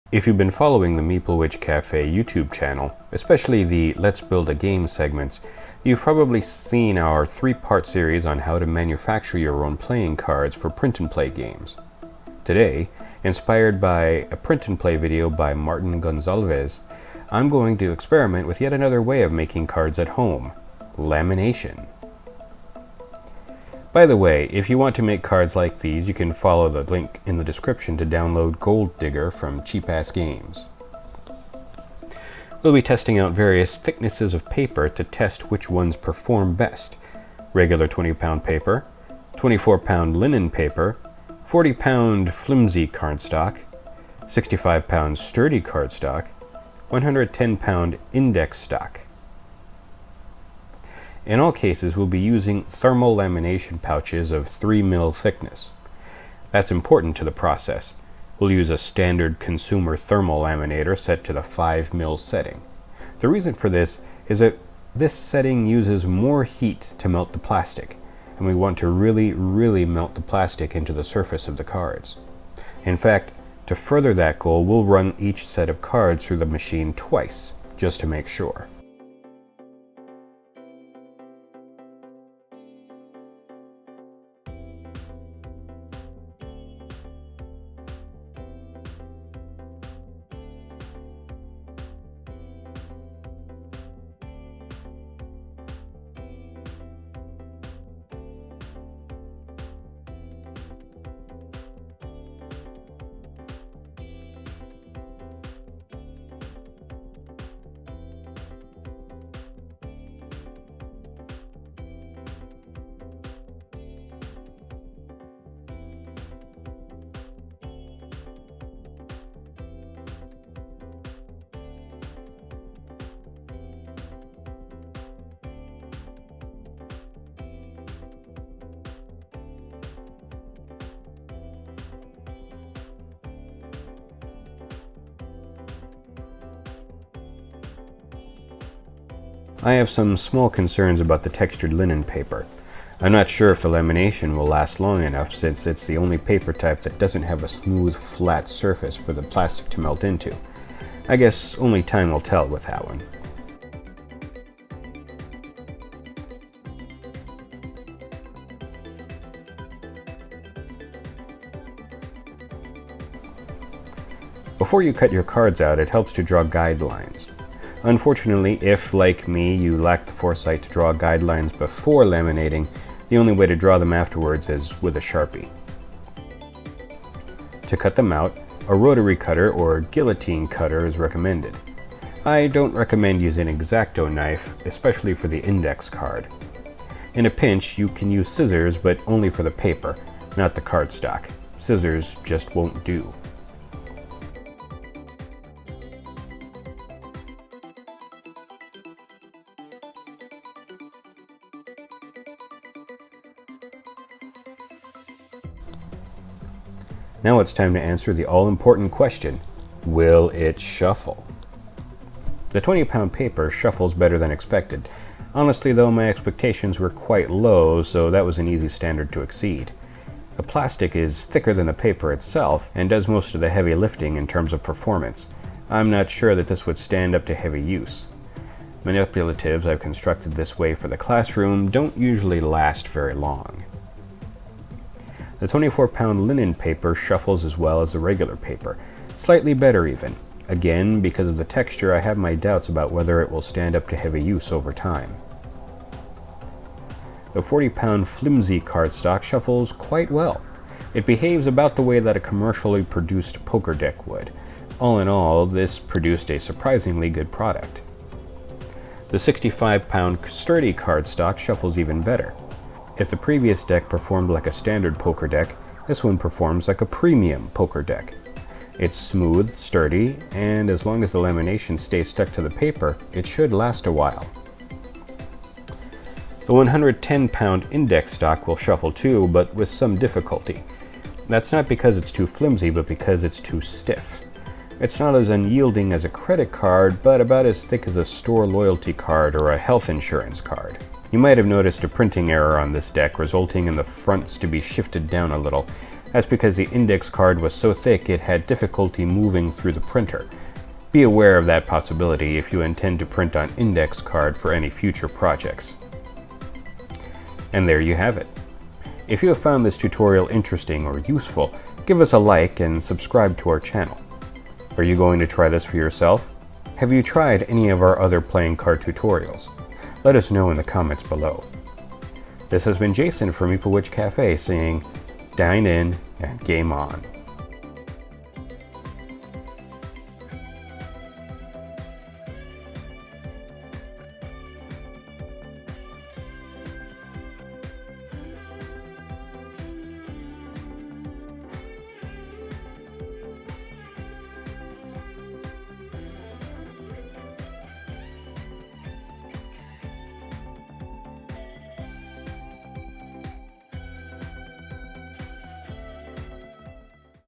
If you've been following the Meeple Witch Cafe YouTube channel, especially the Let's Build a Game segments, you've probably seen our 3-part series on how to manufacture your own playing cards for print-and-play games. Today, inspired by a print-and-play video by Martin Gonzalvez, I'm going to experiment with yet another way of making cards at home: lamination. By the way, if you want to make cards like these, you can follow the link in the description to download Gold Digger from Cheap Ass Games. We'll be testing out various thicknesses of paper to test which ones perform best: regular 20-pound paper, 24-pound linen paper, 40-pound flimsy cardstock, 65-pound sturdy cardstock, 110-pound index stock. In all cases, we'll be using thermal lamination pouches of 3 mil thickness. That's important to the process. We'll use a standard consumer thermal laminator set to the 5 mil setting. The reason for this is that this setting uses more heat to melt the plastic, and we want to really melt the plastic into the surface of the cards. In fact, to further that goal, we'll run each set of cards through the machine twice, just to make sure. I have some small concerns about the textured linen paper. I'm not sure if the lamination will last long enough, since it's the only paper type that doesn't have a smooth, flat surface for the plastic to melt into. I guess only time will tell with that one. Before you cut your cards out, it helps to draw guidelines. Unfortunately, if, like me, you lack the foresight to draw guidelines before laminating, the only way to draw them afterwards is with a Sharpie. To cut them out, a rotary cutter or guillotine cutter is recommended. I don't recommend using an X-Acto knife, especially for the index card. In a pinch, you can use scissors, but only for the paper, not the cardstock. Scissors just won't do. Now it's time to answer the all-important question: will it shuffle? The 20-pound paper shuffles better than expected. Honestly though, my expectations were quite low, so that was an easy standard to exceed. The plastic is thicker than the paper itself and does most of the heavy lifting in terms of performance. I'm not sure that this would stand up to heavy use. Manipulatives I've constructed this way for the classroom don't usually last very long. The 24-pound linen paper shuffles as well as the regular paper, slightly better even. Again, because of the texture, I have my doubts about whether it will stand up to heavy use over time. The 40-pound flimsy cardstock shuffles quite well. It behaves about the way that a commercially produced poker deck would. All in all, this produced a surprisingly good product. The 65-pound sturdy cardstock shuffles even better. If the previous deck performed like a standard poker deck, this one performs like a premium poker deck. It's smooth, sturdy, and as long as the lamination stays stuck to the paper, it should last a while. The 110-pound index stock will shuffle too, but with some difficulty. That's not because it's too flimsy, but because it's too stiff. It's not as unyielding as a credit card, but about as thick as a store loyalty card or a health insurance card. You might have noticed a printing error on this deck, resulting in the fronts to be shifted down a little. That's because the index card was so thick it had difficulty moving through the printer. Be aware of that possibility if you intend to print on index card for any future projects. And there you have it. If you have found this tutorial interesting or useful, give us a like and subscribe to our channel. Are you going to try this for yourself? Have you tried any of our other playing card tutorials? Let us know in the comments below. This has been Jason from Meeple Witch Cafe saying, dine in and game on.